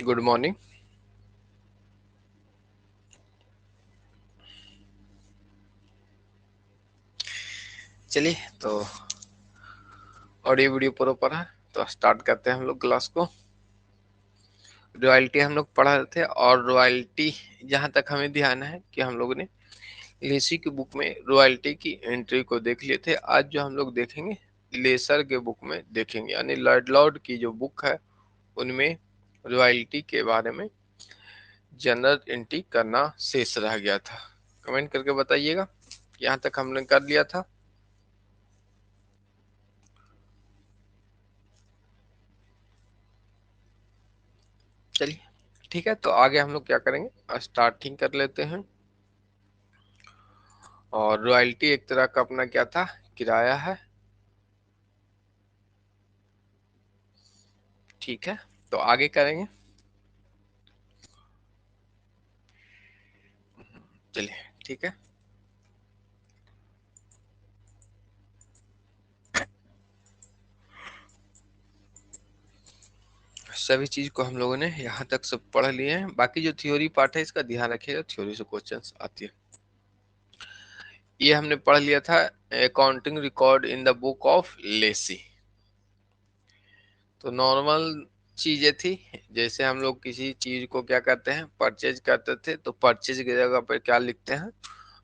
Good morning. चलिए तो audio video proper है तो स्टार्ट करते हैं हम लोग क्लास को। रॉयल्टी हम लोग पढ़ा रहे थे और रॉयल्टी जहां तक हमें ध्यान है कि हम लोगों ने लेसी की बुक में रॉयल्टी की एंट्री को देख लिए थे। आज जो हम लोग देखेंगे लेसर के बुक में देखेंगे, यानी लॉर्ड लॉर्ड की जो बुक है उनमें रॉयल्टी के बारे में जनरल एंट्री करना शेष रह गया था। कमेंट करके बताइएगा यहाँ तक हमने कर लिया था। चलिए ठीक है, तो आगे हम लोग क्या करेंगे, स्टार्टिंग कर लेते हैं। और रॉयल्टी एक तरह का अपना क्या था, किराया है। ठीक है, तो आगे करेंगे। चलिए ठीक है, सभी चीज को हम लोगों ने यहाँ तक सब पढ़ लिए हैं। बाकी जो थ्योरी पार्ट है इसका ध्यान रखिएगा, थ्योरी से क्वेश्चंस आती है। ये हमने पढ़ लिया था, accounting record in the book of Lesi. तो नॉर्मल चीजें थी, जैसे हम लोग किसी चीज को क्या करते हैं, परचेज करते थे तो परचेज की जगह पर क्या लिखते हैं,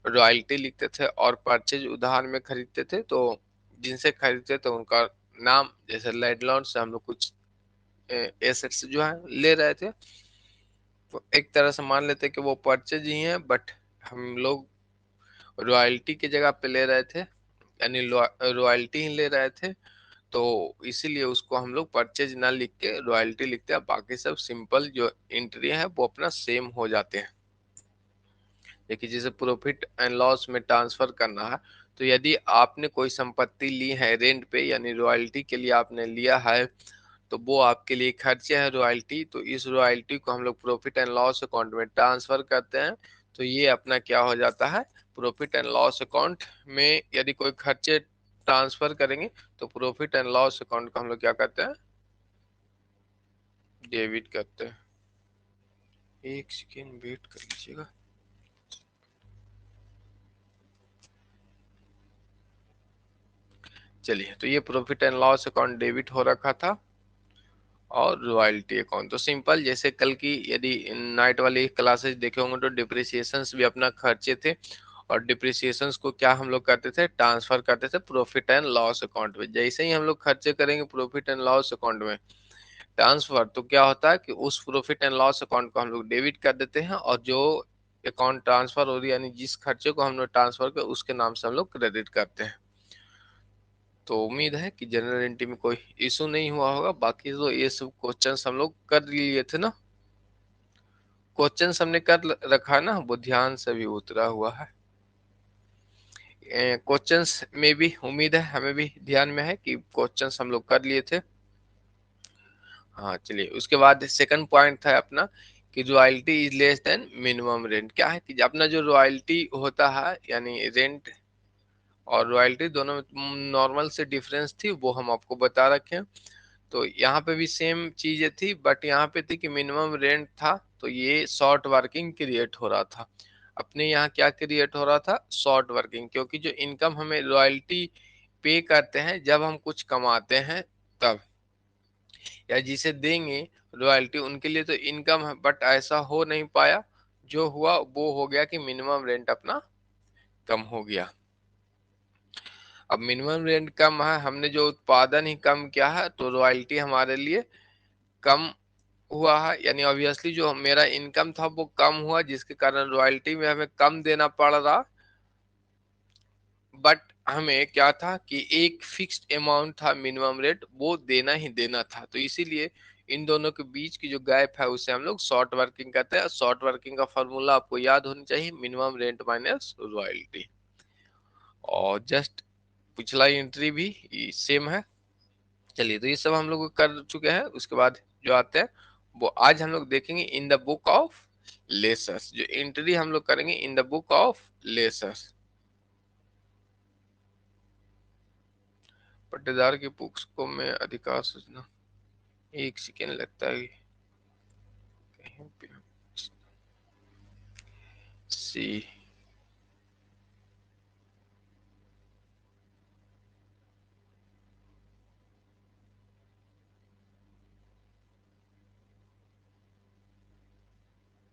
रॉयल्टी लिखते थे। और परचेज उधार में खरीदते थे तो जिनसे खरीदते थे उनका नाम, जैसे लैंडलॉर्ड से हम लोग कुछ एसेट्स जो है ले रहे थे तो एक तरह से मान लेते कि वो परचेज ही है, बट हम लोग रॉयल्टी की जगह पे ले रहे थे, यानी रॉयल्टी ही ले रहे थे। तो इसीलिए उसको हम लोग परचेज ना लिख के रॉयल्टी लिखते हैं। बाकी सब सिंपल जो एंट्री है वो अपना सेम हो जाते हैं। देखिए जैसे प्रॉफिट एंड लॉस में ट्रांसफर करना है, तो यदि आपने कोई संपत्ति ली है रेंट पे, यानी रॉयल्टी के लिए आपने लिया है, तो वो आपके लिए खर्चे है रॉयल्टी। तो इस रॉयल्टी को हम लोग प्रॉफिट एंड लॉस अकाउंट में ट्रांसफर करते हैं। तो ये अपना क्या हो जाता है, प्रॉफिट एंड लॉस अकाउंट में यदि कोई खर्चे ट्रांसफर करेंगे तो प्रॉफिट एंड लॉस अकाउंट को हम लोग क्या करते हैं, डेबिट करते हैं। एक सेकेंड वेट कर लीजिएगा। चलिए, तो ये profit and loss account debit हो रखा था और रॉयल्टी अकाउंट तो सिंपल, जैसे कल की यदि नाइट वाली क्लासेस देखे होंगे तो डिप्रिसिएशंस भी अपना खर्चे थे। और डिप्रिसिएशंस को क्या हम लोग करते थे, ट्रांसफर करते थे प्रॉफिट एंड लॉस अकाउंट में। जैसे ही हम लोग खर्चे करेंगे प्रॉफिट एंड लॉस अकाउंट में ट्रांसफर, तो क्या होता है कि उस प्रॉफिट एंड लॉस अकाउंट को हम लोग डेबिट कर देते हैं, और जो अकाउंट ट्रांसफर हो रही है, यानी जिस खर्चे को हम लोग ट्रांसफर कर उसके नाम से हम लोग क्रेडिट करते हैं। तो उम्मीद है कि जनरल एंट्री में कोई इशू नहीं हुआ होगा। बाकी तो ये सब क्वेश्चंस हम लोग कर लिए थे ना, क्वेश्चंस हमने कर रखा है ना, वो ध्यान से भी उतरा हुआ है। क्वेश्चंस में भी उम्मीद है हमें भी ध्यान में है कि क्वेश्चंस हम लोग कर लिए थे। हाँ चलिए, उसके बाद सेकंड पॉइंट था अपना कि royalty is less than minimum rent. क्या है कि अपना जो रॉयल्टी होता है, यानी रेंट और रॉयल्टी दोनों में नॉर्मल से डिफरेंस थी, वो हम आपको बता रखे हैं। तो यहाँ पे भी सेम चीजें थी, बट यहाँ पे थी कि मिनिमम रेंट था तो ये शॉर्ट वर्किंग क्रिएट हो रहा था। अपने यहाँ क्या क्रिएट हो रहा था, शॉर्ट वर्किंग। क्योंकि जो इनकम हमें रॉयल्टी पे करते हैं जब हम कुछ कमाते हैं तब, या जिसे देंगे रॉयल्टी उनके लिए तो इनकम है, बट ऐसा हो नहीं पाया। जो हुआ वो हो गया कि मिनिमम रेंट अपना कम हो गया। अब मिनिमम रेंट कम है, हमने जो उत्पादन ही कम किया है, तो रॉयल्टी हमारे लिए कम हुआ है। यानी ऑब्वियसली जो मेरा इनकम था वो कम हुआ, जिसके कारण रॉयल्टी में हमें कम देना पड़ रहा। बट हमें क्या था कि एक फिक्स्ड अमाउंट था मिनिमम रेट, वो देना ही देना था। तो इसीलिए इन दोनों के बीच की जो गैप है उसे हम लोग शॉर्ट वर्किंग कहते हैं। शॉर्ट वर्किंग का फॉर्मूला आपको याद होनी चाहिए, मिनिमम रेंट माइनस रॉयल्टी। और जस्ट पिछला एंट्री भी सेम है। चलिए, तो ये सब हम लोग कर चुके हैं। उसके बाद जो आते हैं वो आज हम लोग देखेंगे in the book of lessors. जो एंट्री हम लोग करेंगे in the book of lessors, पट्टेदार की बुक्स को मैं अधिकार सूचना, एक सेकेंड लगता है। सी।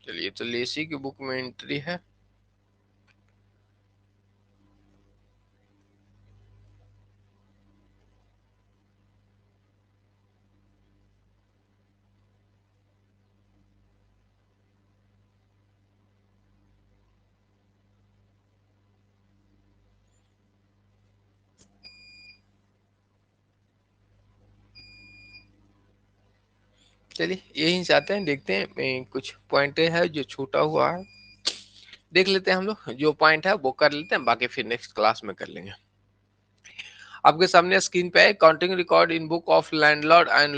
चलिए, तो लेसी की बुक में एंट्री है। चलिए यही चाहते हैं, देखते हैं कुछ पॉइंट है जो छूटा हुआ है, देख लेते हैं हम लोग। जो पॉइंट है वो कर लेते हैं, बाकी फिर नेक्स्ट क्लास में कर लेंगे। आपके सामने स्क्रीन पे है counting record in book of landlord and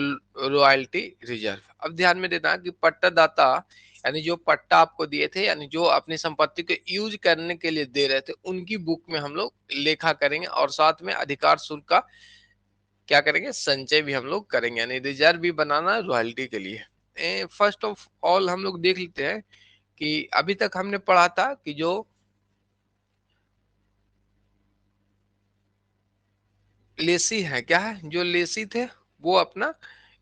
royalty reserve. अब ध्यान में देना कि पट्टादाता यानी जो पट्टा आपको दिए थे, यानी जो अपनी संपत्ति को यूज करने के लिए दे रहे थे, उनकी बुक में हम लोग लेखा करेंगे और साथ में अधिकार शुल्क का क्या करेंगे, संचय भी हम लोग करेंगे, यानी रिजर्व भी बनाना रॉयल्टी के लिए। फर्स्ट ऑफ ऑल हम लोग देख लेते हैं कि अभी तक हमने पढ़ा था कि जो लेसी है, क्या है, जो लेसी थे वो अपना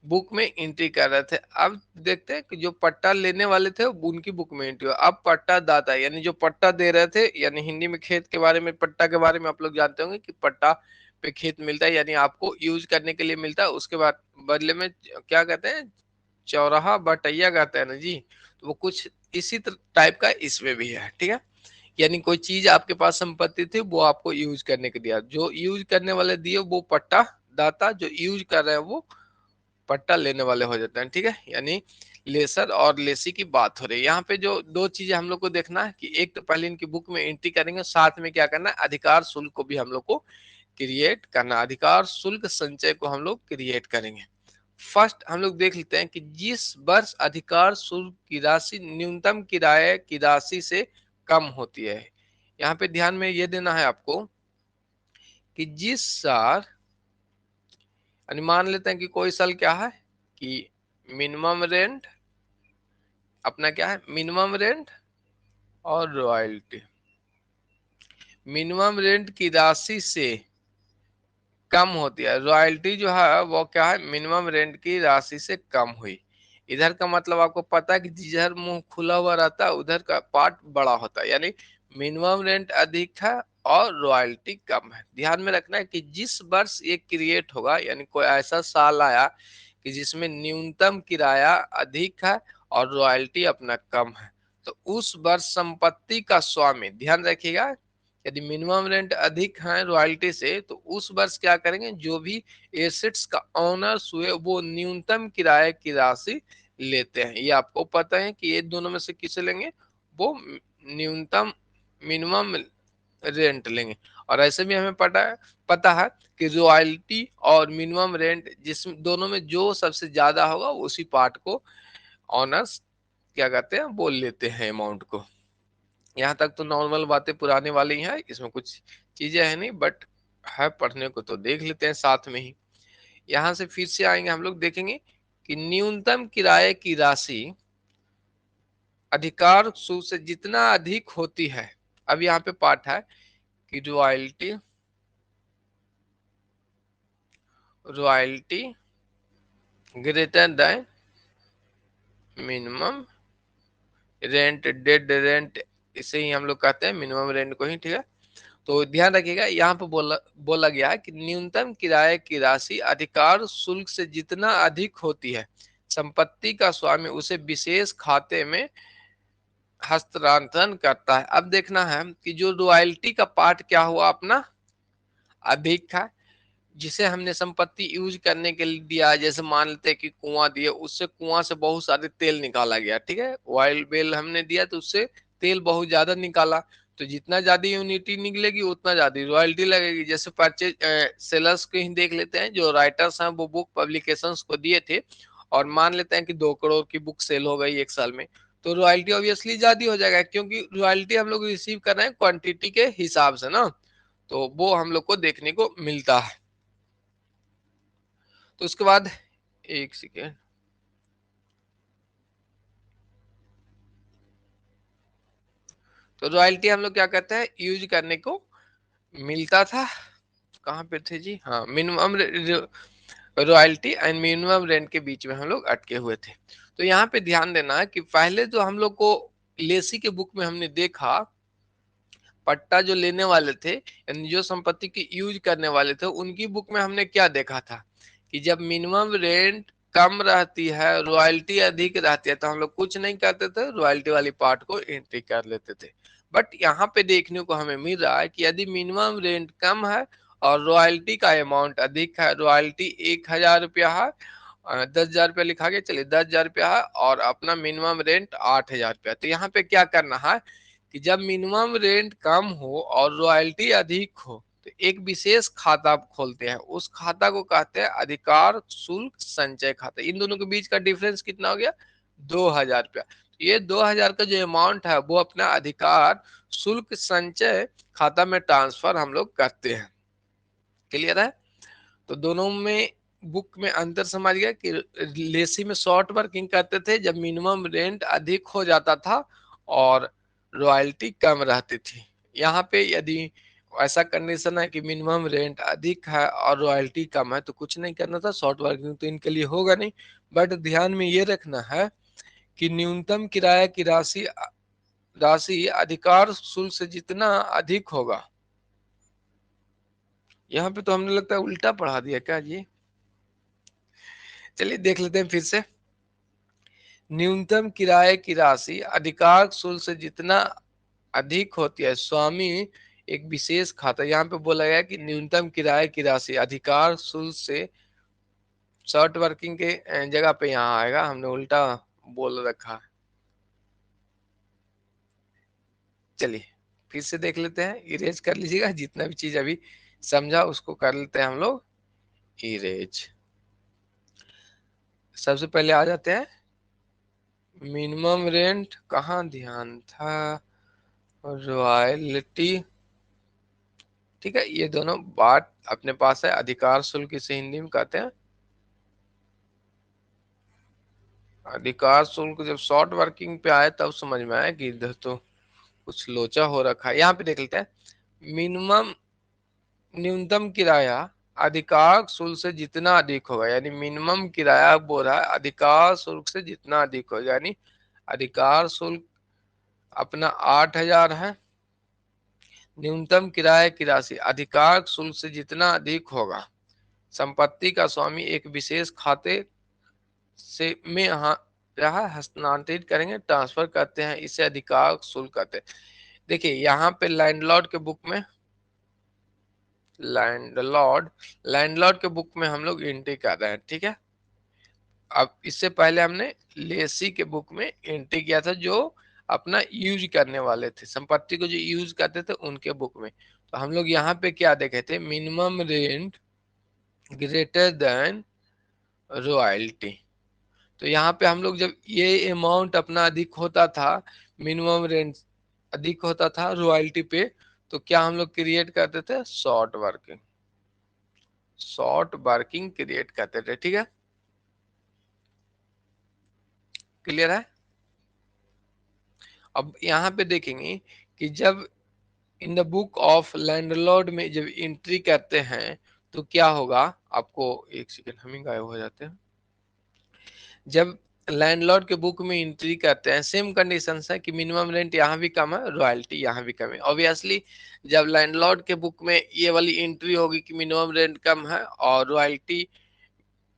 बुक में एंट्री कर रहे थे। अब देखते हैं कि जो पट्टा लेने वाले थे उनकी बुक में एंट्री हुआ। अब पट्टा दाता यानी जो पट्टा दे रहे थे, यानी हिंदी में खेत के बारे में, पट्टा के बारे में आप लोग जानते होंगे कि पट्टा पे खेत मिलता है, यानी आपको यूज करने के लिए मिलता है, उसके बाद बदले में क्या कहते हैं, चौराहा बटैया कहते हैं ना जी। तो वो कुछ इसी टाइप का इसमें भी है, ठीक है। यानी कोई चीज आपके पास संपत्ति थी, वो आपको यूज करने के दिया, जो यूज करने वाले दिए वो पट्टा दाता, जो यूज कर रहे हैं वो पट्टा लेने वाले हो जाते हैं, ठीक है। यानी लेसर और लेसी की बात हो रही है यहाँ पे। जो दो चीजें हम लोग को देखना है कि एक तो पहले इनकी बुक में एंट्री करेंगे, साथ में क्या करना है, अधिकार शुल्क को भी हम लोग को क्रिएट करना, अधिकार शुल्क संचय को हम लोग क्रिएट करेंगे। फर्स्ट हम लोग देख लेते हैं कि जिस वर्ष अधिकार शुल्क की राशि न्यूनतम किराए की राशि से कम होती है। यहाँ पे ध्यान में ये देना है आपको कि जिस साल, मान लेते हैं कि कोई साल क्या है कि मिनिमम रेंट, अपना क्या है, मिनिमम रेंट और रॉयल्टी। मिनिमम रेंट की राशि से कम होती है, रॉयल्टी जो है वो क्या है, मिनिमम रेंट की राशि से कम हुई। इधर का मतलब आपको पता है कि जिधर मुंह खुला हुआ रहता है उधर का पार्ट बड़ा होता है, यानी मिनिमम रेंट अधिक है और रॉयल्टी कम है। ध्यान में रखना है कि जिस वर्ष ये क्रिएट होगा, यानी कोई ऐसा साल आया कि जिसमें न्यूनतम किराया अधिक है और रॉयल्टी अपना कम है, तो उस वर्ष संपत्ति का स्वामी, ध्यान रखिएगा, यदि मिनिमम रेंट अधिक है रॉयल्टी से, तो उस वर्ष क्या करेंगे, जो भी एसेट्स का ऑनर्स हुए वो न्यूनतम किराए की राशि लेते हैं। ये आपको पता है कि ये दोनों में से किसे लेंगे, वो न्यूनतम मिनिमम रेंट लेंगे। और ऐसे भी हमें पता है कि रॉयल्टी और मिनिमम रेंट जिस दोनों में जो सबसे ज्यादा होगा उसी पार्ट को ऑनर्स क्या कहते हैं, वो लेते हैं अमाउंट को। यहाँ तक तो नॉर्मल बातें पुराने वाली हैं, इसमें कुछ चीजें है नहीं, बट है पढ़ने को तो देख लेते हैं साथ में ही। यहाँ से फिर से आएंगे हम लोग, देखेंगे कि न्यूनतम किराए की राशि अधिकार सूद से जितना अधिक होती है। अब यहाँ पे पाठ है कि royalty, royalty greater than minimum rent, dead rent, इसे ही हम लोग कहते हैं मिनिमम रेंट को ही, ठीक है। तो ध्यान रखिएगा यहाँ पे बोला बोला गया है कि न्यूनतम किराए की राशि अधिकार शुल्क से जितना अधिक होती है, संपत्ति का स्वामी उसे विशेष खाते में हस्तांतरण करता है। अब देखना है कि जो रॉयल्टी का पार्ट क्या हुआ अपना, अधिक था, जिसे हमने संपत्ति यूज करने के लिए दिया, जैसे मान लेते हैं कि कुआं दिए, उससे कुआं से बहुत सारे तेल निकाला गया, ठीक है, ऑयल बेल हमने दिया तो उससे तेल बहुत ज्यादा निकाला, तो जितना ज्यादा यूनिटी निकलेगी उतना ज्यादा रॉयल्टी लगेगी। जैसे परचेज सेलर्स को ही देख लेते हैं, जो राइटर्स हैं वो बुक पब्लिकेशंस को दिए थे, और मान लेते हैं कि 2 करोड़ की बुक सेल हो गई एक साल में, तो रॉयल्टी ऑब्वियसली ज्यादा हो जाएगा, क्योंकि रॉयल्टी हम लोग रिसीव कर रहे हैं क्वांटिटी के हिसाब से ना, तो वो हम लोग को देखने को मिलता है। तो उसके बाद एक सेकेंड, तो रॉयल्टी हम लोग क्या कहते हैं, यूज करने को मिलता था। कहाँ पे थे जी, हाँ, minimum royalty and minimum rent के बीच में हम लोग अटके हुए थे। तो यहाँ पे ध्यान देना है कि पहले जो हम लोग को लेसी के बुक में हमने देखा, पट्टा जो लेने वाले थे यानी जो संपत्ति की यूज करने वाले थे, उनकी बुक में हमने क्या देखा था कि जब मिनिमम रेंट कम रहती है, रॉयल्टी अधिक रहती है, तो हम लोग कुछ नहीं करते थे, रॉयल्टी वाली पार्ट को एंट्री कर लेते थे। बट यहाँ पे देखने को हमें मिल रहा है कि यदि मिनिमम रेंट कम है और रॉयल्टी का अमाउंट अधिक है, रॉयल्टी 1,000 रुपया है, 10,000 रुपया लिखा गया, चलिए 10,000 रुपया है, और अपना मिनिमम रेंट 8,000 रुपया। तो यहाँ पे क्या करना है कि जब मिनिमम रेंट कम हो और रॉयल्टी अधिक हो, तो एक विशेष खाता खोलते हैं, उस खाता को कहते हैं अधिकार शुल्क संचय खाता। इन दोनों के बीच का डिफरेंस कितना हो गया, 2,000 रुपया। ये 2,000 का जो अमाउंट है वो अपना अधिकार शुल्क संचय खाता में ट्रांसफर हम लोग करते हैं। क्लियर है? तो दोनों में बुक में अंतर समझ गया कि लेसी में शॉर्ट वर्किंग करते थे जब मिनिमम रेंट अधिक हो जाता था और रॉयल्टी कम रहती थी। यहाँ पे यदि ऐसा कंडीशन है कि मिनिमम रेंट अधिक है और रॉयल्टी कम है, तो कुछ नहीं करना था, शॉर्ट वर्किंग तो इनके लिए होगा नहीं। बट ध्यान में ये रखना है कि न्यूनतम किराया की राशि अधिकार शुल्क से जितना अधिक होगा। यहाँ पे तो हमने लगता है उल्टा पढ़ा दिया क्या जी, चलिए देख लेते हैं फिर से। न्यूनतम किराए की राशि अधिकार शुल्क से जितना अधिक होती है, स्वामी एक विशेष खाता, यहाँ पे बोला गया कि न्यूनतम किराए की राशि अधिकार शुल्क से, शॉर्ट वर्किंग के जगह पे यहाँ आएगा, हमने उल्टा बोल रखा है। चलिए फिर से देख लेते हैं, इरेज कर लीजिएगा, जितना भी चीज अभी समझा उसको कर लेते हैं हम लोग इरेज। सबसे पहले आ जाते हैं मिनिमम रेंट, कहाँ ध्यान था, रॉयल्टी, ठीक है, ये दोनों बात अपने पास है। अधिकार शुल्क इसे हिंदी में कहते हैं, अधिकार शुल्क जब शॉर्ट वर्किंग पे आए तब समझ में आया कि इधर तो कुछ लोचा हो रखा है। यहाँ पे देख लेते हैं मिनिमम, न्यूनतम किराया अधिकार शुल्क से जितना अधिक होगा, यानी मिनिमम किराया बोल रहा है अधिकार शुल्क से जितना अधिक होगा, यानी अधिकार शुल्क अपना 8,000 है, न्यूनतम किराए की राशि अधिकार शुल्क से जितना अधिक होगा, संपत्ति का स्वामी एक विशेष खाते से में यहाँ हस्तांतरित करेंगे, ट्रांसफर करते हैं, इसे अधिकार शुल्क कहते हैं। देखिए यहाँ पे लैंडलॉर्ड के बुक में, लैंडलॉर्ड के बुक में हम लोग एंट्री कर रहे हैं, ठीक है। अब इससे पहले हमने लेसी के बुक में एंट्री किया था, जो अपना यूज करने वाले थे, संपत्ति को जो यूज करते थे उनके बुक में। तो हम लोग यहाँ पे क्या देखे थे, minimum rent greater than royalty. तो यहाँ पे हम लोग जब ये अमाउंट अपना अधिक होता था, मिनिमम रेंट अधिक होता था रॉयल्टी पे, तो क्या हम लोग क्रिएट करते थे, शॉर्ट वर्किंग क्रिएट करते थे, ठीक है। क्लियर है? अब यहाँ पे देखेंगे कि जब in the book of landlord में जब एंट्री करते हैं तो क्या होगा, आपको एक सेकंड, हम ही गायब हो जाते हैं। जब लैंडलॉर्ड के बुक में एंट्री करते हैं, सेम कंडीशन है कि मिनिमम रेंट यहाँ भी कम है, रॉयल्टी यहाँ भी कम है। ऑब्वियसली जब लैंडलॉर्ड के बुक में ये वाली एंट्री होगी कि मिनिमम रेंट कम है और रॉयल्टी,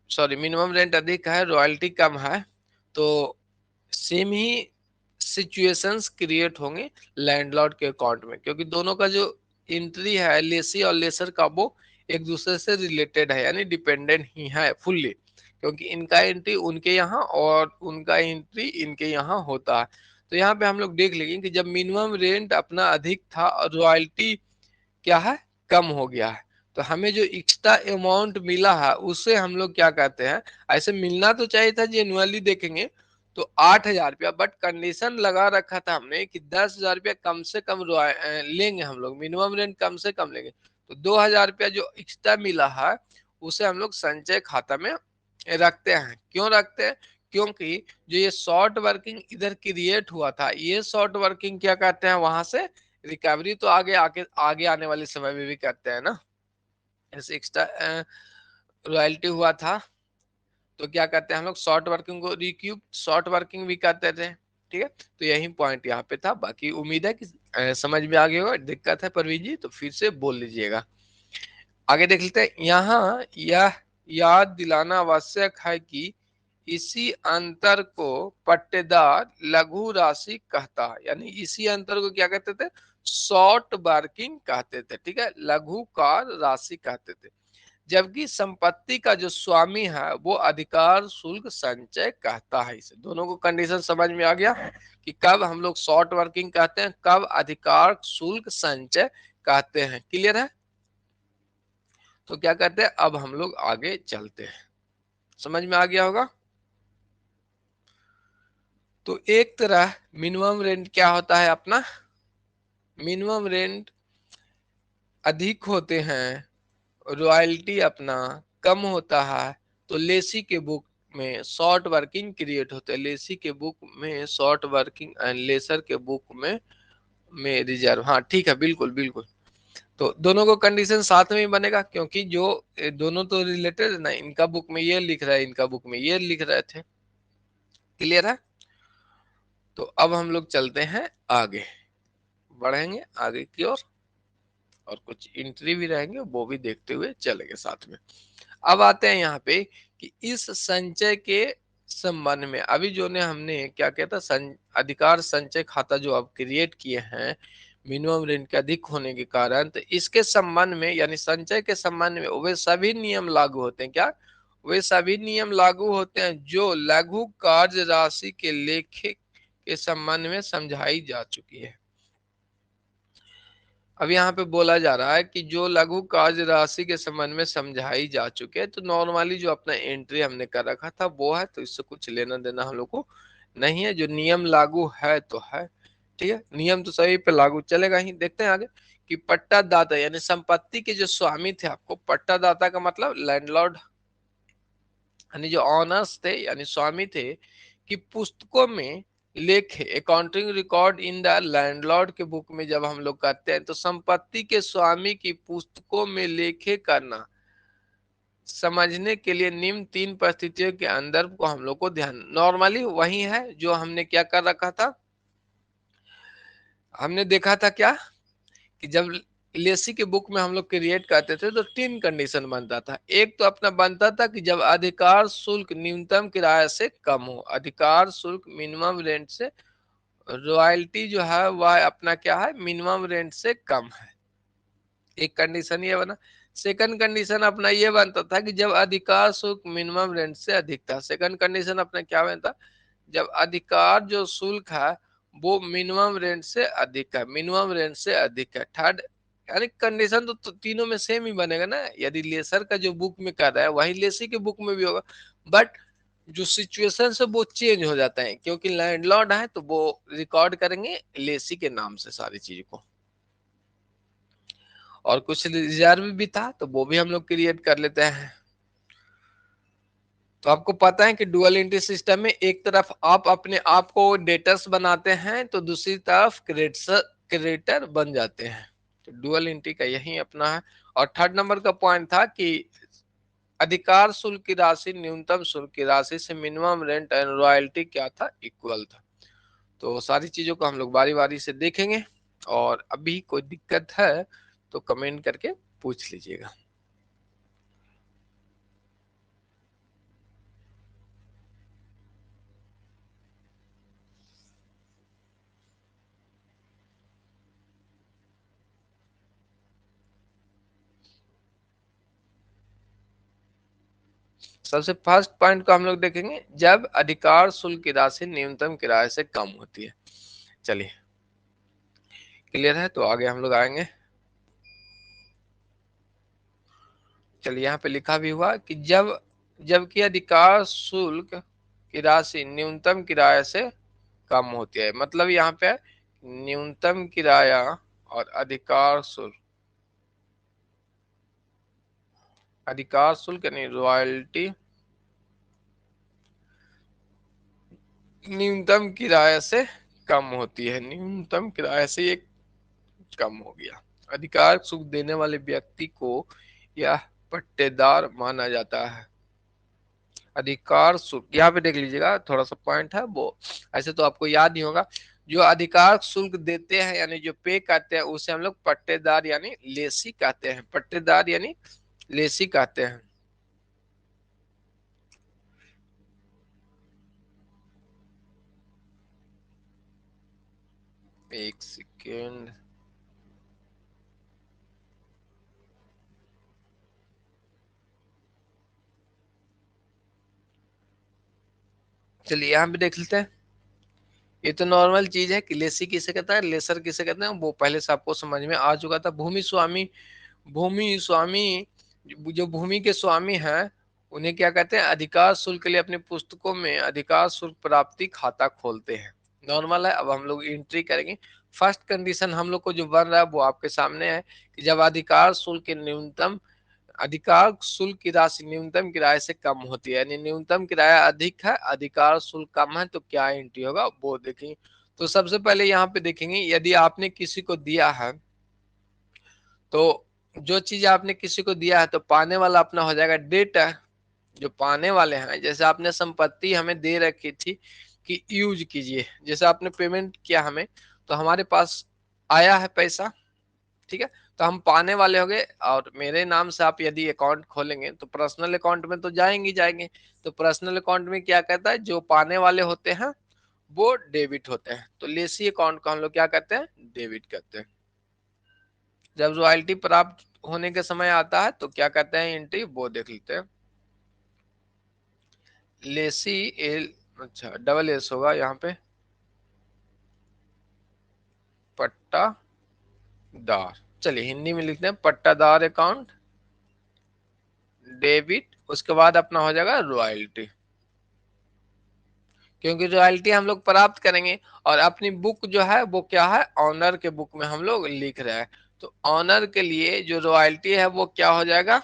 सॉरी, मिनिमम रेंट अधिक है, रॉयल्टी कम है, तो सेम ही सिचुएशंस क्रिएट होंगे लैंडलॉर्ड के अकाउंट में, क्योंकि दोनों का जो एंट्री है लेसी और लेसर का, वो एक दूसरे से रिलेटेड है, यानी डिपेंडेंट ही है फुल्ली, क्योंकि इनका एंट्री उनके यहाँ और उनका एंट्री इनके यहाँ होता है। तो यहाँ पे हम लोग देख लेंगे कि जब मिनिमम रेंट अपना अधिक था और रॉयल्टी क्या है, कम हो गया है, तो हमें जो एक्स्ट्रा अमाउंट मिला है उसे हम लोग क्या कहते हैं, ऐसे मिलना तो चाहिए था जेन्युइनली देखेंगे तो 8,000 रुपया, बट कंडीशन लगा रखा था हमने कि 10,000 रुपया कम से कम लेंगे हम लोग, मिनिमम रेंट कम से कम लेंगे। तो 2,000 रुपया जो एक्स्ट्रा मिला है उसे हम लोग संचय खाता में रखते हैं। क्यों रखते हैं? क्योंकि जो ये शॉर्ट वर्किंग इधर क्रिएट हुआ था, ये शॉर्ट वर्किंग क्या कहते हैं, वहां से रिकवरी तो आगे आने वाले समय में भी करते हैं ना। जैसे एक्स्ट्रा रॉयल्टी हुआ था तो क्या करते हैं हम लोग, शॉर्ट वर्किंग को रिक्यूब शॉर्ट वर्किंग भी करते थे। ठीक है, तो यही पॉइंट यहाँ पे था। बाकी उम्मीद है कि समझ में आ गया होगा। दिक्कत है परवीन जी तो फिर से बोल लीजिएगा। आगे देख लेते हैं। यहाँ यह याद दिलाना आवश्यक है कि इसी अंतर को पट्टेदार लघु राशि कहता है, यानी इसी अंतर को क्या कहते थे, शॉर्ट वर्किंग कहते थे। ठीक है, लघु कार राशि कहते थे। जबकि संपत्ति का जो स्वामी है वो अधिकार शुल्क संचय कहता है। इसे दोनों को कंडीशन समझ में आ गया कि कब हम लोग शॉर्ट वर्किंग कहते हैं, कब अधिकार शुल्क संचय कहते हैं। क्लियर है? तो क्या कहते हैं, अब हम लोग आगे चलते हैं। समझ में आ गया होगा। तो एक तरह मिनिमम रेंट क्या होता है अपना, मिनिमम रेंट अधिक होते हैं, रॉयल्टी अपना कम होता है। तो लेसी के बुक में शॉर्ट वर्किंग क्रिएट होते हैं, लेसी के बुक में शॉर्ट वर्किंग एंड लेसर के बुक में रिजर्व। हाँ ठीक है, बिल्कुल बिल्कुल। तो दोनों को कंडीशन साथ में ही बनेगा, क्योंकि जो दोनों तो रिलेटेड है ना, इनका बुक में ये लिख रहा है, इनका बुक में ये लिख रहे थे। क्लियर है? तो अब हम लोग चलते हैं आगे, बढ़ेंगे आगे की ओर, और कुछ एंट्री भी रहेंगे वो भी देखते हुए चलेंगे साथ में। अब आते हैं यहाँ पे कि इस संचय के संबंध में अभी जो ने हमने क्या कहता अधिकार संचय खाता जो अब क्रिएट किए हैं मिनिमम रेंट के अधिक होने के कारण, तो इसके संबंध में यानी संचय के संबंध में वे सभी नियम लागू होते हैं। क्या? वे सभी नियम लागू होते हैं जो लघु कार्य राशि के लेखे के संबंध में समझाई जा चुकी है। अब यहाँ पे बोला जा रहा है कि जो लघु कार्य राशि के संबंध में समझाई जा चुके हैं, तो नॉर्मली जो अपना एंट्री हमने कर रखा था वो है, तो इससे कुछ लेना देना हम लोग को नहीं है। जो नियम लागू है तो है। ठीक है, नियम तो सभी पे लागू चलेगा ही। देखते हैं आगे कि पट्टादाता यानी संपत्ति के जो स्वामी थे, आपको पट्टादाता का मतलब लैंडलॉर्ड यानी जो ऑनर्स थे यानी स्वामी थे, कि पुस्तकों में लेखे accounting record in the landlord के बुक में जब हम लोग करते हैं, तो संपत्ति के स्वामी की पुस्तकों में लेखे करना समझने के लिए निम्न तीन परिस्थितियों के अंदर को हम लोग को ध्यान, नॉर्मली वही है जो हमने क्या कर रखा था। हमने देखा था क्या कि जब लेसी के बुक में हम लोग क्रिएट करते थे तो तीन कंडीशन बनता था। एक तो अपना बनता था कि जब अधिकार शुल्क न्यूनतम किराए से कम हो, अधिकार शुल्क मिनिमम रेंट से, रॉयल्टी जो है वह अपना क्या है, मिनिमम रेंट से कम है। एक कंडीशन ये बना। सेकंड कंडीशन अपना ये बनता था कि जब अधिकार शुल्क मिनिमम रेंट से अधिक था। सेकंड कंडीशन अपना क्या बनता, जब अधिकार जो शुल्क है वो मिनिमम रेंट से अधिक है, मिनिमम रेंट से अधिक है। थर्ड यानी कंडीशन तो तीनों में सेम ही बनेगा ना। यदि लेसर का जो बुक में कर रहा है वही लेसी के बुक में भी होगा, बट जो सिचुएशन है वो चेंज हो जाता है, क्योंकि लैंडलॉर्ड है तो वो रिकॉर्ड करेंगे लेसी के नाम से सारी चीज को। और कुछ रिजर्व भी था तो वो भी हम लोग क्रिएट कर लेते हैं। तो आपको पता है कि डुअल एंट्री सिस्टम में एक तरफ आप अपने आप को डेटर्स बनाते हैं तो दूसरी तरफ क्रेडिटर बन जाते हैं। तो डुअल एंट्री का यही अपना है। और थर्ड नंबर का पॉइंट था कि अधिकार शुल्क की राशि न्यूनतम शुल्क की राशि से मिनिमम रेंट एंड रॉयल्टी क्या था, इक्वल था। तो सारी चीजों को हम लोग बारी बारी से देखेंगे, और अभी कोई दिक्कत है तो कमेंट करके पूछ लीजिएगा। सबसे फर्स्ट पॉइंट को हम लोग देखेंगे, जब अधिकार शुल्क की राशि न्यूनतम किराए से कम होती है। चलिए क्लियर है, तो आगे हम लोग आएंगे। चलिए यहाँ पे लिखा भी हुआ कि जबकि अधिकार शुल्क की राशि न्यूनतम किराए से कम होती है। मतलब यहाँ पे न्यूनतम किराया और अधिकार शुल्क यानी रॉयल्टी न्यूनतम किराए से कम होती है, न्यूनतम किराए से ये कम हो गया। अधिकार सुख देने वाले व्यक्ति को यह पट्टेदार माना जाता है। अधिकार शुल्क यहाँ पे देख लीजिएगा, थोड़ा सा पॉइंट है वो, ऐसे तो आपको याद नहीं होगा। जो अधिकार शुल्क देते हैं यानी जो पे करते हैं उसे हम लोग पट्टेदार यानी लेसी कहते हैं, पट्टेदार यानी लेसी कहते हैं। एक सेकेंड, चलिए यहाँ पे देख लेते हैं। ये तो नॉर्मल चीज है कि लेसी किसे कहता है, लेसर किसे कहते हैं, वो पहले से आपको समझ में आ चुका था। भूमि स्वामी, भूमि स्वामी, जो भूमि के स्वामी हैं उन्हें क्या कहते हैं, अधिकार शुल्क के लिए अपनी पुस्तकों में अधिकार शुल्क प्राप्ति खाता खोलते हैं। नॉर्मल है, अब हम लोग एंट्री करेंगे। फर्स्ट कंडीशन हम लोग को जो बन रहा है वो आपके सामने है कि जब अधिकार शुल्क के न्यूनतम, अधिकार शुल्क की राशि न्यूनतम किराए से कम होती है, यानी न्यूनतम किराया अधिक है, अधिकार शुल्क कम है, तो क्या एंट्री होगा वो देखेंगे। तो सबसे पहले यहाँ पे देखेंगे, यदि आपने किसी को दिया है तो जो चीज आपने किसी को दिया है तो पाने वाला अपना हो जाएगा डेट। जो पाने वाले हैं, जैसे आपने संपत्ति हमें दे रखी थी कि यूज कीजिए, जैसे आपने पेमेंट किया हमें, तो हमारे पास आया है पैसा, ठीक है, तो हम पाने वाले हो गए। और मेरे नाम से आप यदि अकाउंट खोलेंगे तो पर्सनल अकाउंट में तो जाएंगे जाएंगे, तो पर्सनल अकाउंट में क्या कहता है, जो पाने वाले होते हैं वो डेबिट होते हैं, तो लेसी अकाउंट को हम लोग क्या कहते हैं, डेबिट करते हैं। जब रॉयल्टी प्राप्त होने के समय आता है तो क्या कहते हैं एंट्री, वो देख लेते हैं। लेसी एल, अच्छा डबल एस होगा यहाँ पे, पट्टादार। चलिए हिंदी में लिखते हैं पट्टादार अकाउंट डेबिट, उसके बाद अपना हो जाएगा रॉयल्टी, क्योंकि रॉयल्टी हम लोग प्राप्त करेंगे। और अपनी बुक जो है वो क्या है, ऑनर के बुक में हम लोग लिख रहे हैं, तो ऑनर के लिए जो रॉयल्टी है वो क्या हो जाएगा,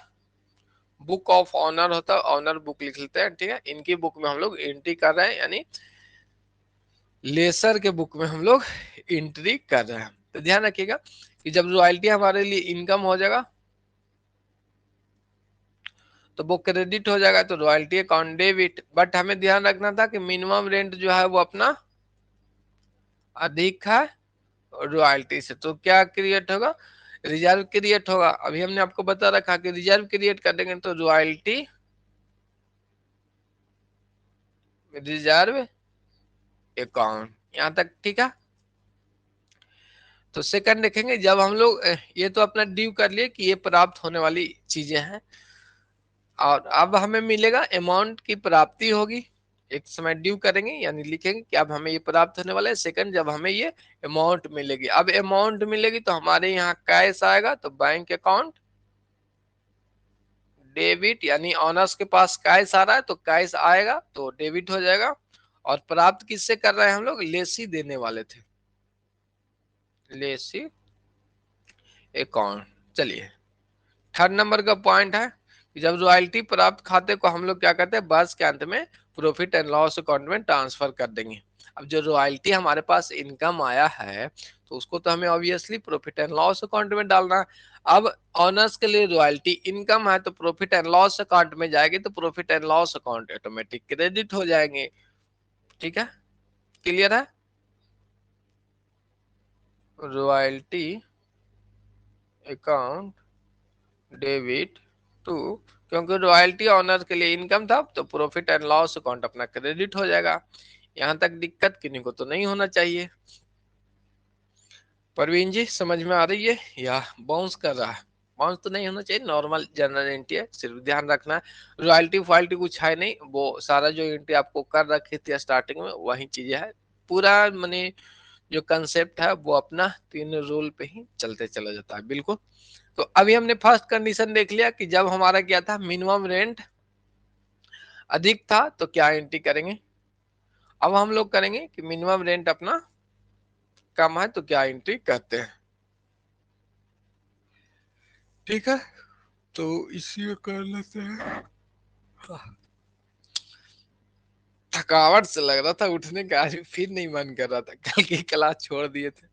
बुक ऑफ ऑनर होता है, ऑनर बुक लिख लेते हैं, ठीक है। इनकी बुक में हम लोग एंट्री कर रहे हैं, यानी लेसर के बुक में हम लोग एंट्री कर रहे हैं। तो ध्यान रखिएगा कि जब रॉयल्टी हमारे लिए इनकम हो जाएगा तो वो क्रेडिट हो जाएगा, तो रॉयल्टी अकाउंट डेबिट। बट हमें ध्यान रखना था कि मिनिमम रेंट जो है वो अपना अधिक है रॉयल्टी से, तो क्या क्रिएट होगा, रिजर्व क्रिएट होगा। अभी हमने आपको बता रखा कि रिजर्व क्रिएट कर देंगे तो रॉयल्टी रिजर्व अकाउंट, यहाँ तक ठीक है। तो सेकंड देखेंगे, जब हम लोग ये तो अपना ड्यू कर लिए कि ये प्राप्त होने वाली चीजें हैं, और अब हमें मिलेगा अमाउंट की प्राप्ति होगी। एक समय ड्यू करेंगे यानी लिखेंगे कि अब हमें ये प्राप्त होने वाला है। सेकंड, जब हमें ये अमाउंट मिलेगी, अब अमाउंट मिलेगी तो हमारे यहाँ कैश आएगा, तो बैंक अकाउंट डेबिट, यानी ऑनर्स के पास कैश आ रहा है तो कैश आएगा तो डेबिट हो जाएगा। और प्राप्त किससे कर रहे हैं हम लोग, लेसी देने वाले थे, लेसी अकाउंट। चलिए थर्ड नंबर का पॉइंट है कि जब रॉयल्टी प्राप्त खाते को हम लोग क्या करते हैं, वर्ष के अंत में प्रॉफिट एंड लॉस अकाउंट में ट्रांसफर कर देंगे। अब जो रॉयल्टी हमारे पास इनकम आया है तो उसको तो हमें obviously profit and loss account में डालना है। अब ऑनर्स के लिए रॉयल्टी इनकम है तो प्रॉफिट एंड लॉस अकाउंट में जाएगी, तो profit and loss account automatic credit हो जाएंगे, ठीक है। क्लियर है, रॉयल्टी अकाउंट डेबिट टू, क्योंकि रॉयल्टी ऑनर के लिए इनकम था तो प्रॉफिट एंड लॉस अकाउंट अपना क्रेडिट हो जाएगा। यहां तक दिक्कत किन्हीं को तो नहीं होना चाहिए। परवीन जी समझ में आ रही है या बाउंस कर रहा है, बाउंस तो नहीं होना चाहिए, नॉर्मल जनरल एंट्री है, सिर्फ ध्यान रखना है रॉयल्टी फाल्टी कुछ है नहीं, वो सारा जो एंट्री आपको कर रखी थी स्टार्टिंग में वही चीजें है। पूरा मैंने जो कंसेप्ट है वो अपना तीन रूल पे ही चलते चला जाता है, बिल्कुल। तो अभी हमने फर्स्ट कंडीशन देख लिया कि जब हमारा क्या था, मिनिमम रेंट अधिक था तो क्या एंट्री करेंगे। अब हम लोग करेंगे कि मिनिमम रेंट अपना कम है तो क्या एंट्री करते हैं, ठीक है। तो इसी में कर लेते हैं। थकावट से लग रहा था उठने का, आज फिर नहीं मन कर रहा था, कल की क्लास छोड़ दिए थे।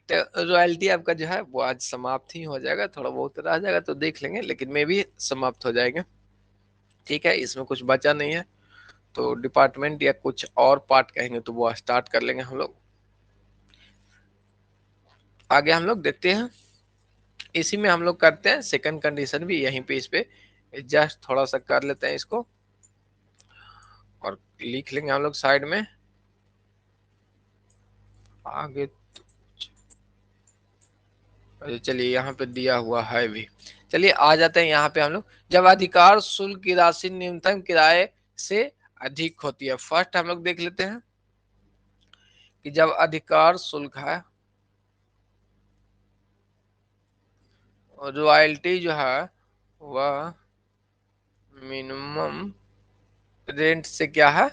तो रॉयल्टी आपका जो है वो आज समाप्त ही हो जाएगा, थोड़ा बहुत रह जाएगा तो देख लेंगे, लेकिन मैं भी समाप्त हो जाएंगे। ठीक है, इसमें कुछ बचा नहीं है, तो डिपार्टमेंट या कुछ और पार्ट कहेंगे तो वो स्टार्ट कर लेंगे हम लोग। आगे हम लोग देखते हैं, इसी में हम लोग करते हैं सेकंड कंडीशन भी यहीं पे, इस पे जस्ट थोड़ा सा कर लेते हैं इसको और लिख लेंगे हम लोग साइड में आगे। चलिए यहाँ पे दिया हुआ है भी। चलिए आ जाते हैं यहाँ पे हम लोग, जब अधिकार शुल्क की राशि न्यूनतम किराए से अधिक होती है। फर्स्ट हम लोग देख लेते हैं कि जब अधिकार शुल्क है, रॉयल्टी जो है वह मिनिमम रेंट से क्या है,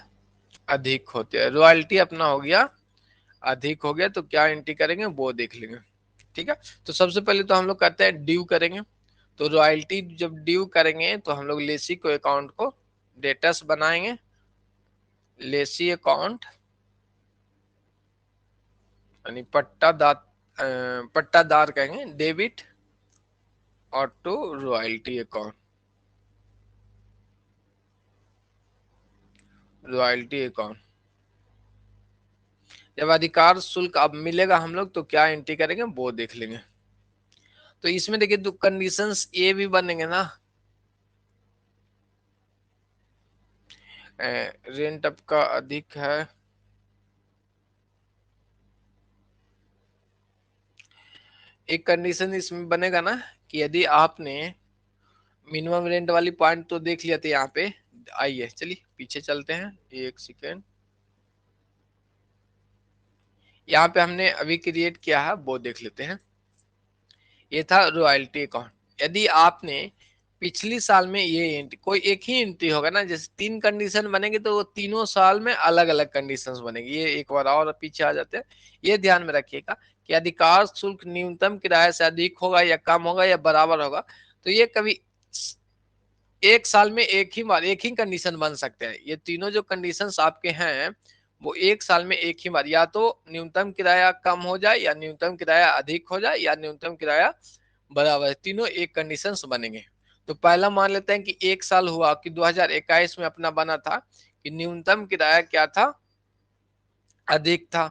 अधिक होती है। रॉयल्टी अपना हो गया अधिक हो गया, तो क्या एंट्री करेंगे वो देख लेंगे। ठीक है, तो सबसे पहले तो हम लोग कहते हैं ड्यू करेंगे। तो रॉयल्टी जब ड्यू करेंगे तो हम लोग लेसी को अकाउंट को डेटस बनाएंगे, लेसी अकाउंट यानी पट्टादार कहेंगे डेबिट और to royalty account, royalty account. जब अधिकार शुल्क अब मिलेगा हम लोग तो क्या एंट्री करेंगे वो देख लेंगे। तो इसमें देखिए तो कंडीशंस ये भी बनेंगे ना, रेंट आपका अधिक है, एक कंडीशन इसमें बनेगा ना कि यदि आपने मिनिमम रेंट वाली पॉइंट तो देख लिया था यहाँ पे। आइए चलिए पीछे चलते हैं एक सेकेंड, यहाँ पे हमने अभी क्रिएट किया है वो देख लेते हैं। ये था रॉयल्टी अकाउंट। यदि आपने पिछली साल में ये कोई एक ही एंट्री होगा ना, जैसे तीन कंडीशन बनेगी तो वो तीनों साल में अलग अलग कंडीशंस बनेगी। ये एक बार और पीछे आ जाते हैं, ये ध्यान में रखिएगा कि अधिकार शुल्क न्यूनतम किराए से अधिक होगा या कम होगा या बराबर होगा, तो ये कभी एक साल में एक ही बार एक ही कंडीशन बन सकते हैं। ये तीनों जो कंडीशंस आपके हैं वो एक साल में एक ही बार, या तो न्यूनतम किराया कम हो जाए या न्यूनतम किराया अधिक हो जाए या न्यूनतम किराया बराबर, तीनों एक कंडीशंस बनेंगे। तो पहला मान लेते हैं कि एक साल हुआ कि 2021 में अपना बना था कि न्यूनतम किराया क्या था, अधिक था।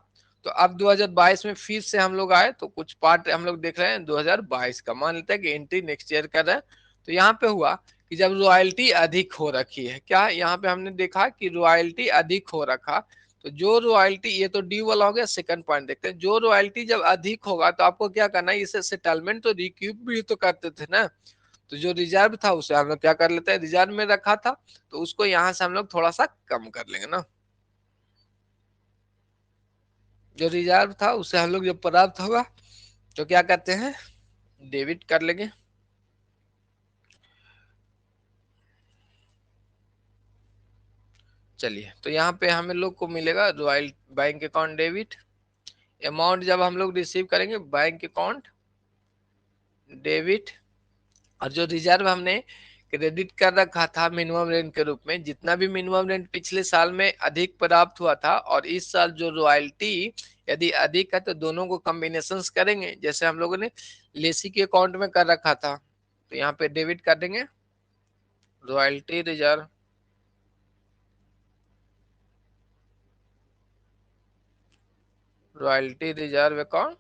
तो अब 2022 में फिर से हम लोग आए तो कुछ पार्ट हम लोग देख रहे हैं 2022 का, मान लेते हैं कि एंट्री नेक्स्ट ईयर कर रहे हैं। तो यहाँ पे हुआ कि जब रॉयल्टी अधिक हो रखी है, क्या यहाँ पे हमने देखा कि रॉयल्टी अधिक हो रखा, तो जो रॉयल्टी, ये तो डी वाला हो गया। सेकंड पॉइंट देखते हैं, जो रॉयल्टी जब अधिक होगा तो आपको क्या करना है, इसे सेटलमेंट तो रिक्यूप भी तो करते थे ना। तो जो रिजर्व था उसे हम लोग क्या कर लेते हैं, रिजर्व में रखा था तो उसको यहाँ से हम लोग थोड़ा सा कम कर लेंगे ना। जो रिजर्व था उसे हम लोग जब प्राप्त होगा तो क्या करते हैं, डेबिट कर लेंगे। चलिए तो यहाँ पे हमें लोग को मिलेगा royal bank account debit, amount जब हम लोग रिसीव करेंगे बैंक अकाउंट डेबिट, और जो रिजर्व हमने क्रेडिट कर रखा था मिनिमम रेंट के रूप में, जितना भी मिनिमम रेंट पिछले साल में अधिक प्राप्त हुआ था और इस साल जो रॉयल्टी यदि अधिक है तो दोनों को कॉम्बिनेशन करेंगे, जैसे हम लोगों ने लेसी के अकाउंट में कर रखा था। तो यहाँ पे डेबिट कर देंगे royalty reserve, royalty reserve account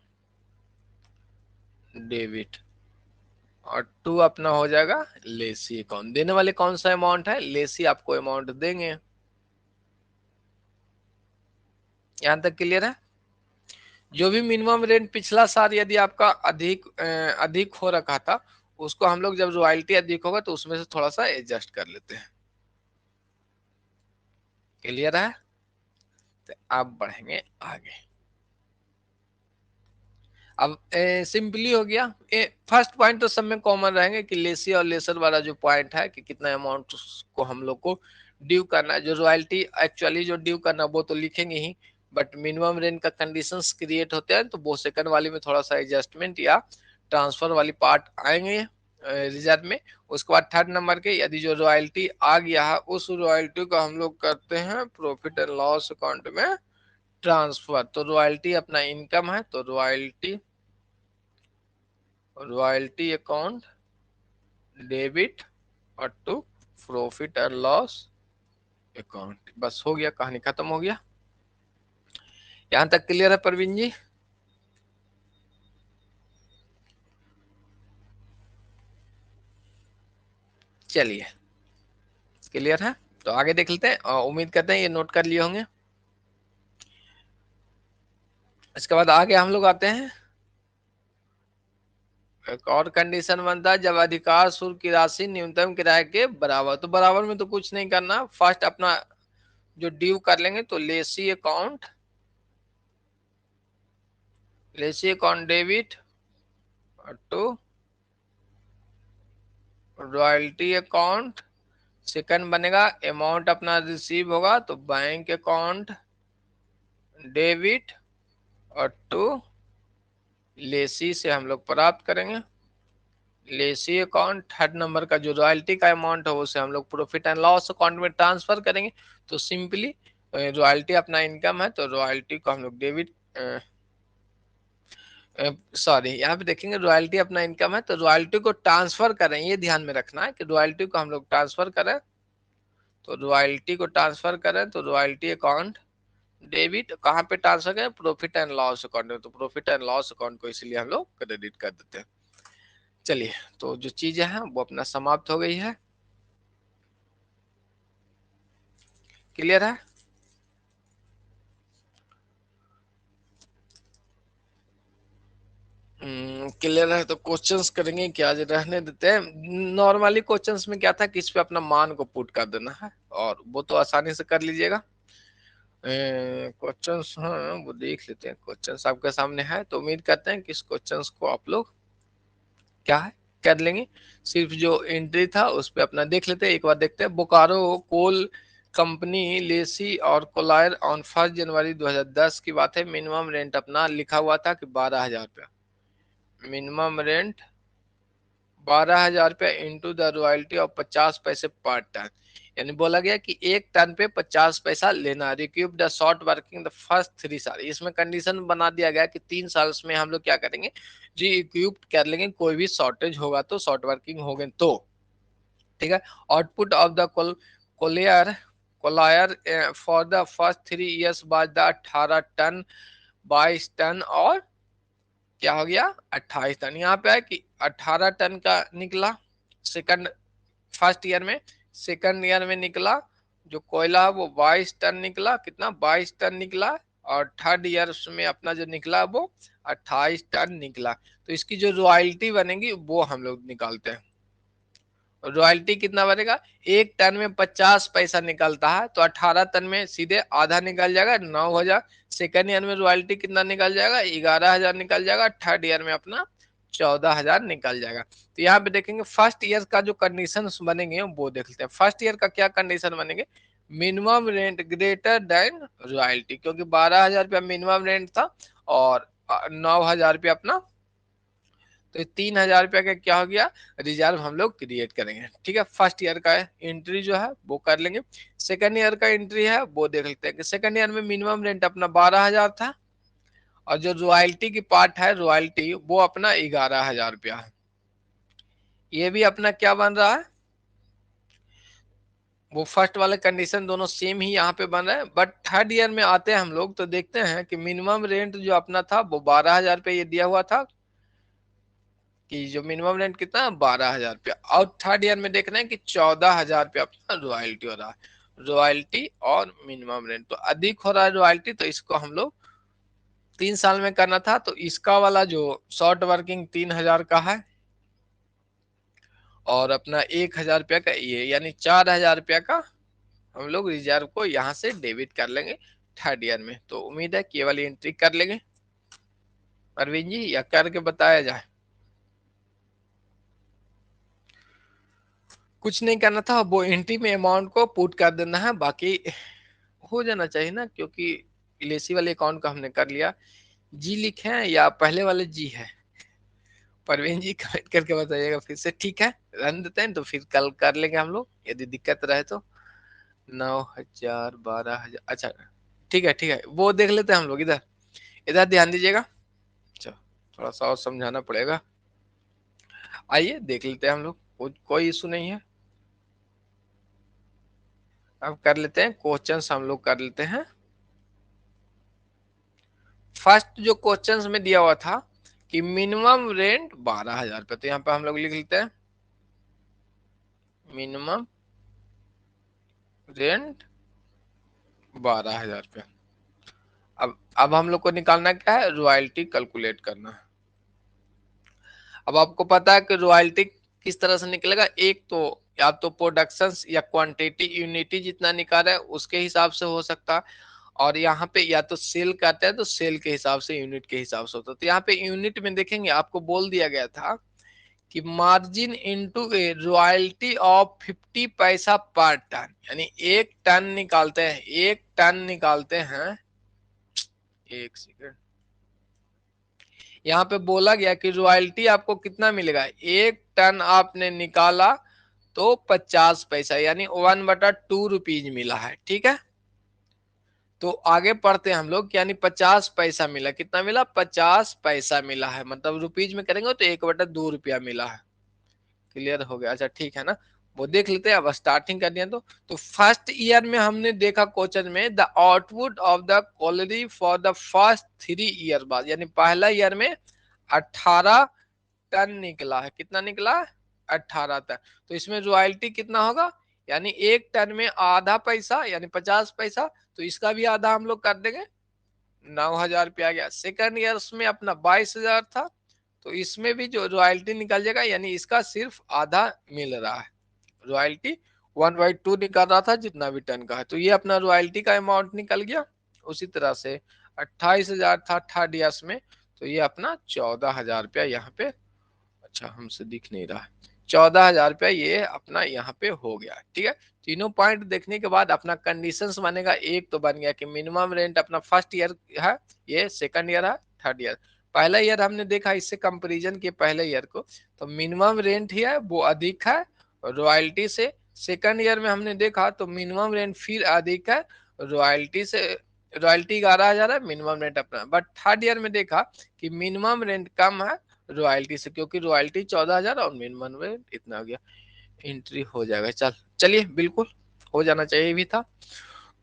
debit, और टू अपना हो जाएगा लेसी अकाउंट। देने वाले कौन सा अमाउंट है, लेसी आपको अमाउंट देंगे। यहां तक क्लियर है। जो भी मिनिमम रेंट पिछला साल यदि आपका अधिक हो रखा था, उसको हम लोग जब रॉयल्टी अधिक होगा तो उसमें से थोड़ा सा एडजस्ट कर लेते हैं। क्लियर है, तो आप बढ़ेंगे आगे। अब सिंपली हो गया। फर्स्ट पॉइंट तो सब में कॉमन रहेंगे कि लेसी और लेसर वाला जो पॉइंट है कि कितना अमाउंट को हम लोग को ड्यू करना है। जो रॉयल्टी एक्चुअली जो ड्यू करना वो तो लिखेंगे ही, बट मिनिमम रेंट का कंडीशंस क्रिएट होते हैं तो वो सेकंड वाली में थोड़ा सा एडजस्टमेंट या ट्रांसफर वाली पार्ट आएंगे। रिजर्व में। उसके बाद थर्ड नंबर के यदि जो रॉयल्टी आ गया है उस रॉयल्टी को हम लोग करते हैं प्रॉफिट एंड लॉस अकाउंट में ट्रांसफर। तो रॉयल्टी अपना इनकम है, तो रॉयल्टी रॉयल्टी अकाउंट डेबिट और to profit and loss account. बस हो गया, कहानी खत्म हो गया। यहां तक क्लियर है परवीन जी? चलिए क्लियर है, तो आगे देख लेते हैं। उम्मीद करते हैं ये नोट कर लिए होंगे। इसके बाद आगे हम लोग आते हैं, एक और कंडीशन बनता है जब अधिकार शुल्क की राशि न्यूनतम किराए के बराबर। तो बराबर में तो कुछ नहीं करना, फर्स्ट अपना जो ड्यू कर लेंगे, तो lessee account debit to royalty account. Second बनेगा अमाउंट अपना रिसीव होगा, तो बैंक अकाउंट डेबिट और टू लेसी से हम लोग प्राप्त करेंगे लेसी अकाउंट। थर्ड नंबर का जो रॉयल्टी का अमाउंट है उसे हम लोग प्रॉफिट एंड लॉस अकाउंट में ट्रांसफर करेंगे। तो सिंपली रॉयल्टी अपना इनकम है, तो रॉयल्टी को हम लोग डेबिट, सॉरी यहाँ पे देखेंगे रॉयल्टी अपना इनकम है, तो रॉयल्टी को ट्रांसफर करें, ये ध्यान में रखना है कि रॉयल्टी को हम लोग ट्रांसफर करें। तो रॉयल्टी को ट्रांसफर करें तो रॉयल्टी अकाउंट डेबिट कहाँ पे ट्रांसफर करें, प्रॉफिट एंड लॉस अकाउंट में। तो प्रॉफिट एंड लॉस अकाउंट को इसलिए हम लोग क्रेडिट कर देते हैं। चलिए, तो जो चीजें हैं वो अपना समाप्त हो गई है। क्लियर है? क्लियर है, तो क्वेश्चंस करेंगे क्या, आज रहने देते हैं। नॉर्मली क्वेश्चंस में क्या था कि इस पे अपना मान को पुट कर देना है, और वो तो आसानी से कर लीजिएगा। क्वेश्चंस हाँ वो देख लेते हैं, क्वेश्चंस आपके सामने है, तो उम्मीद करते हैं कि इस क्वेश्चंस को आप लोग क्या है कर लेंगे। सिर्फ जो एंट्री था उस पे अपना देख लेते हैं, एक बार देखते हैं। बोकारो कोल कंपनी लेसी और कोलायर ऑन 1 जनवरी 2010 की बात है। मिनिमम रेंट अपना लिखा हुआ था कि 12,000 रुपया। मिनिमम रेंट 12,000 रुपया इंटू द रॉयल्टी ऑफ 50 पैसे पर टन। यानी बोला गया कि 1 टन पे 50 पैसा लेना। रिक्यूब the short working the first 3 साल। इसमें कंडीशन बना दिया गया कि 3 साल में हम लोग क्या करेंगे जी, इक्विप कर लेंगे। कोई भी शॉर्टेज होगा तो शॉर्ट वर्किंग हो गए तो ठीक है। Output of the colliery colliery for the first 3 years बाद द 18 टन 22 टन और क्या हो गया 28 टन। यहाँ पे है कि 18 टन का निकला सेकंड फर्स्ट ईयर में। सेकंड ईयर में निकला जो कोयला है वो 22 टन निकला, कितना 22 टन निकला। और थर्ड ईयर में अपना जो निकला वो 28 टन निकला। तो इसकी जो रॉयल्टी बनेगी वो हम लोग निकालते हैं। रॉयल्टी कितना बनेगा, 1 टन में 50 पैसा निकलता है, तो 18 टन में सीधे आधा निकल जाएगा 9,000। सेकेंड ईयर में रॉयल्टी कितना निकल जाएगा, 11,000 निकल जाएगा। थर्ड ईयर में अपना 14,000 निकल जाएगा। तो यहाँ पे देखेंगे फर्स्ट ईयर का जो कंडीशन बनेंगे वो देख लेते हैं। फर्स्ट ईयर का क्या कंडीशन बनेंगे, minimum rent greater than royalty, क्योंकि 12,000 रुपया मिनिमम रेंट था और 9,000 रुपया अपना, तो 3,000 रुपया का क्या हो गया रिजर्व हम लोग क्रिएट करेंगे। ठीक है, फर्स्ट ईयर का एंट्री जो है वो कर लेंगे। सेकंड ईयर का एंट्री है वो देख लेते हैं कि सेकंड ईयर में मिनिमम रेंट अपना 12,000 था, और जो रॉयल्टी की पार्ट है रॉयल्टी वो अपना 11,000 रुपया है। ये भी अपना क्या बन रहा है, वो फर्स्ट वाले कंडीशन दोनों सेम ही यहाँ पे बन रहा है। बट थर्ड ईयर में आते हैं हम लोग तो देखते हैं कि मिनिमम रेंट जो अपना था वो 12,000 रुपया ये दिया हुआ था, कि जो मिनिमम रेंट कितना है 12,000 रुपया। और थर्ड ईयर में देख रहे हैं कि 14,000 रुपया अपना रॉयल्टी हो रहा है। रॉयल्टी और मिनिमम रेंट तो अधिक हो रहा है रॉयल्टी, तो इसको हम लोग 3 साल में करना था, तो इसका वाला जो शॉर्ट वर्किंग 3,000 का है और अपना 1,000 रुपया का ये, यानी 4,000 रुपया का हम लोग रिजर्व को यहाँ से डेबिट कर लेंगे थर्ड ईयर में। तो उम्मीद है कि ये वाली एंट्री कर लेंगे अरविंद जी, या करके बताया जाए। कुछ नहीं करना था, वो एंट्री में अमाउंट को पुट कर देना है, बाकी हो जाना चाहिए ना, क्योंकि एलआईसी वाले अकाउंट का हमने कर लिया। जी लिखे हैं या पहले वाले जी है, परवीन जी कमेंट करके बताइएगा फिर से। ठीक है, रन देते हैं, तो फिर कल कर लेंगे हम लोग यदि दिक्कत रहे तो। 9,000, 12,000, अच्छा ठीक है ठीक है, वो देख लेते हैं हम लोग। इधर इधर ध्यान दीजिएगा। अच्छा, थोड़ा सा और समझाना पड़ेगा। आइए देख लेते हैं हम लोग, कोई इशू नहीं है। अब कर लेते हैं क्वेश्चंस, हम लोग कर लेते हैं। फर्स्ट जो क्वेश्चंस में दिया हुआ था कि मिनिमम रेंट 12,000 रुपये, तो यहाँ पे हम लोग लिख लेते हैं मिनिमम रेंट 12,000 रुपये। अब हम लोग को निकालना क्या है, रॉयल्टी कैलकुलेट करना है। अब आपको पता है कि रॉयल्टी किस तरह से निकलेगा, एक तो या तो प्रोडक्शन या क्वांटिटी यूनिटी जितना निकाला है उसके हिसाब से हो सकता है, और यहाँ पे या तो सेल करते हैं तो सेल के हिसाब से, यूनिट के हिसाब से होता है। तो यहाँ पे यूनिट में देखेंगे आपको बोल दिया गया था कि margin into A royalty of 50 पैसा पर टन, यानी 1 टन निकालते हैं, 1 टन निकालते हैं। एक सेकेंड, यहाँ पे बोला गया कि रॉयल्टी आपको कितना मिलेगा, 1 टन आपने निकाला तो 50 पैसा, यानी 1/2 रुपीज मिला है। ठीक है, तो आगे पढ़ते हैं हम लोग, यानी 50 पैसा मिला, कितना मिला, 50 पैसा मिला है, मतलब रुपीज में करेंगे तो 1/2 रुपया मिला है। क्लियर हो गया, अच्छा ठीक है ना। वो देख लेते हैं। अब स्टार्टिंग कर दिया तो फर्स्ट ईयर में हमने देखा क्वेश्चन में the output of the college for the first 3 year बाद, यानी पहला ईयर में 18 टन निकला है। कितना निकला है, 18 टन। तो इसमें रॉयल्टी कितना होगा, यानी 1 टन में आधा पैसा यानी 50 पैसा, तो इसका भी आधा हम लोग कर देंगे, 9,000 रुपया आ गया। सेकंड ईयर में अपना 22,000 था, तो इसमें भी जो रॉयल्टी निकल जाएगा, यानी इसका सिर्फ आधा मिल रहा है। रॉयल्टी 1/2 निकल रहा था जितना भी टन का है, तो ये अपना रॉयल्टी का अमाउंट निकल गया। उसी तरह से 28,000 था थर्ड ईयर में, तो ये अपना 14,000 रुपया यहाँ पे, अच्छा हमसे दिख नहीं रहा है, 14,000 रुपया ये अपना यहाँ पे हो गया। ठीक है, तीनों पॉइंट देखने के बाद अपना कंडीशंस बनेगा। एक तो बन गया कि मिनिमम रेंट अपना फर्स्ट ईयर है, ये सेकंड ईयर है, थर्ड ईयर। पहला ईयर हमने देखा, इससे कंपेरिजन के पहले ईयर को, तो मिनिमम रेंट ही है वो अधिक है रॉयल्टी से। सेकंड ईयर में हमने देखा तो मिनिमम रेंट फिर अधिक है रॉयल्टी से, रॉयल्टी 11,000 है, मिनिमम रेंट अपना। बट थर्ड ईयर में देखा कि मिनिमम रेंट कम है रॉयल्टी से, क्योंकि रॉयल्टी 14,000 और मिनिमम रेंट इतना हो गया। एंट्री हो जाएगा, चलिए बिल्कुल हो जाना चाहिए भी था।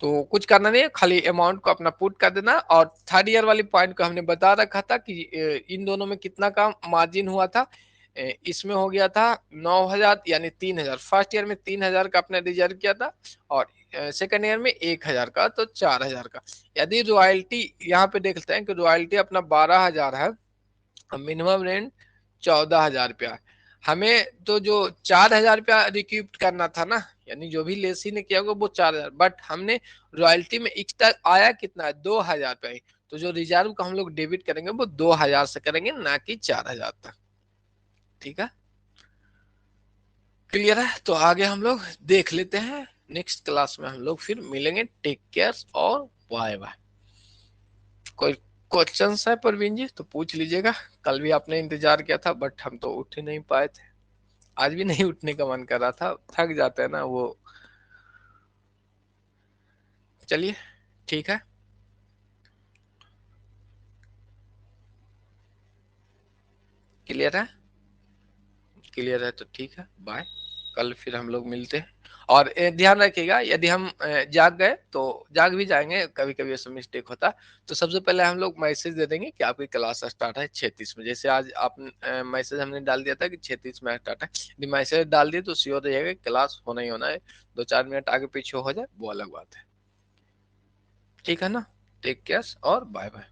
तो कुछ करना नहीं है, खाली अमाउंट को अपना पुट कर देना। और थर्ड ईयर वाली पॉइंट को हमने बता रखा था कि इन दोनों में कितना का मार्जिन हुआ था। इसमें हो गया था 9,000 यानी 3,000। फर्स्ट ईयर में 3,000 का अपने रिजर्व किया था, और सेकंड ईयर में 1,000 का, तो 4,000 का। यदि रॉयल्टी यहाँ पे देख लेते हैं कि रॉयल्टी अपना 12,000 है, मिनिमम रेंट 14,000 रुपया। हमें तो जो 4,000 रुपया रिक्यूप करना था ना, यानी जो भी लेसी ने किया होगा वो 4,000, बट हमने रॉयल्टी में एक्स्ट्रा आया कितना है, 2,000 रुपया ही। तो जो रिजर्व का हम लोग डेबिट करेंगे वो 2,000 से करेंगे, ना कि 4,000 तक। ठीक है, क्लियर है। तो आगे हम लोग देख लेते हैं, नेक्स्ट क्लास में हम लोग फिर मिलेंगे। टेक केयर और बाय बाय। कोई क्वेश्चन है परवीन जी तो पूछ लीजिएगा। कल भी आपने इंतजार किया था बट हम तो उठ ही नहीं पाए थे, आज भी नहीं उठने का मन कर रहा था, थक जाते हैं ना वो। चलिए ठीक है, क्लियर है, क्लियर है तो ठीक है, बाय। कल फिर हम लोग मिलते हैं। और ध्यान रखिएगा, यदि हम जाग गए तो जाग भी जाएंगे, कभी कभी ऐसा मिस्टेक होता है, तो सबसे पहले हम लोग मैसेज दे देंगे कि आपकी क्लास स्टार्ट है 6:30 में। जैसे आज आप मैसेज हमने डाल दिया था कि 6:30 में स्टार्ट है, यदि मैसेज डाल दिए तो श्योर रहेगा क्लास होना ही होना है। 2-4 मिनट आगे पीछे हो जाए वो अलग बात है। ठीक है ना, टेक केयर और बाय बाय।